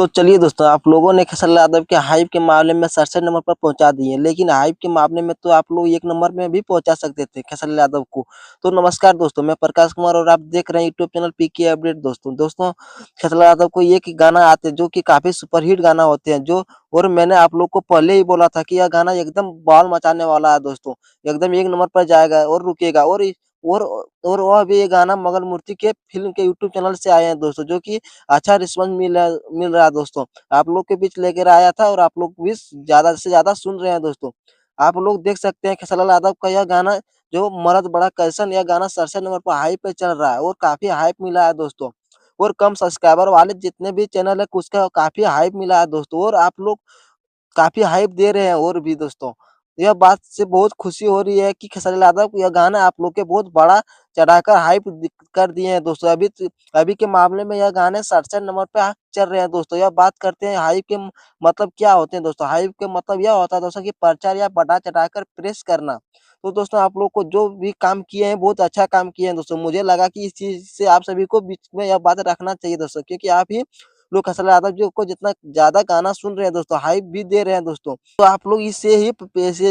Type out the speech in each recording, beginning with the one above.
तो चलिए दोस्तों, आप लोगों ने खेसारी लाल यादव के हाइप के मामले में सरसठ नंबर पर पहुँचा दिए, लेकिन हाइप के मामले में तो आप लोग 1 नंबर में भी पहुँचा सकते थे खेसारी लाल यादव को। तो नमस्कार दोस्तों, मैं प्रकाश कुमार और आप देख रहे हैं यूट्यूब चैनल पीके अपडेट दोस्तों। दोस्तों, खेसारी लाल यादव को एक गाना आते हैं जो कि काफ़ी सुपरहिट गाना होते हैं जो और मैंने आप लोग को पहले ही बोला था कि यह गाना एकदम बवाल मचाने वाला है दोस्तों। एकदम 1 नंबर पर जाएगा और रुकेगा और और वह भी ये गाना मंगल मूर्ति के फ़िल्म के यूट्यूब चैनल से आए हैं दोस्तों, जो कि अच्छा रिस्पॉन्स मिल रहा है दोस्तों। आप लोग के बीच लेकर आया था और आप लोग भी ज़्यादा से ज़्यादा सुन रहे हैं दोस्तों। आप लोग देख सकते हैं खेसारी लाल यादव का यह गाना जो मर्द बड़ा कैसन, यह गाना 67 नंबर पर हाइप पे चल रहा है और काफ़ी हाइप मिला है दोस्तों। और कम सब्सक्राइबर वाले जितने भी चैनल है उसका काफ़ी हाइप मिला है दोस्तों और आप लोग काफ़ी हाइप दे रहे हैं और भी दोस्तों। यह बात से बहुत खुशी हो रही है कि खेसारी लाल यादव यह गाना आप लोग के बहुत बड़ा चढ़ाकर हाइप कर दिए हैं दोस्तों। अभी के मामले में यह गाने 67 नंबर पे चल रहे हैं दोस्तों। यह बात करते हैं हाइप के मतलब क्या होते हैं दोस्तों? हाइप के मतलब यह होता है दोस्तों कि प्रचार या बढ़ा-चढ़ाकर प्रेस करना। तो दोस्तों, आप लोग को जो भी काम किए हैं बहुत अच्छा काम किए हैं दोस्तों। मुझे लगा कि इस चीज़ से आप सभी को बीच में यह बात रखना चाहिए दोस्तों, क्योंकि आप ही लोग खेसारी लाल यादव जी को जितना ज़्यादा गाना सुन रहे हैं दोस्तों, हाइप भी दे रहे हैं दोस्तों। तो आप लोग इससे ही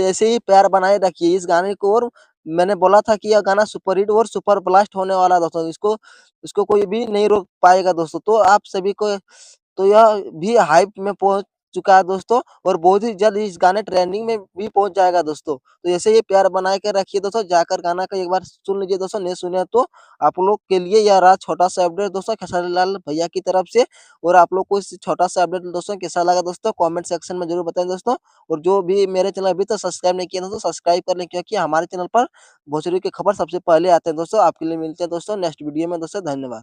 ऐसे ही प्यार बनाए रखिए इस गाने को और मैंने बोला था कि यह गाना सुपरहिट और सुपर ब्लास्ट होने वाला है दोस्तों। इसको इसको कोई भी नहीं रोक पाएगा दोस्तों। तो आप सभी को तो यह भी हाइप में पहुँच चुका है दोस्तों और बहुत ही जल्द इस गाने ट्रेंडिंग में भी पहुँच जाएगा दोस्तों। तो ऐसे ही प्यार बनाए के रखिए दोस्तों, जाकर गाना को एक बार सुन लीजिए दोस्तों, नहीं सुने तो आप लोग के लिए यह रहा छोटा-सा अपडेट दोस्तों खेसारी लाल भैया की तरफ से। और आप लोग को इस छोटा-सा अपडेट दोस्तों कैसा लगा दोस्तों, कमेंट सेक्शन में ज़रूर बताएँ दोस्तों। और जो भी मेरे चैनल अभी तक सब्सक्राइब नहीं किया दोस्तों, सब्सक्राइब कर लें, क्योंकि हमारे चैनल पर भोजपुरी की खबर सबसे पहले आते हैं दोस्तों। आपके लिए मिलते हैं दोस्तों नेक्स्ट वीडियो में दोस्तों, धन्यवाद।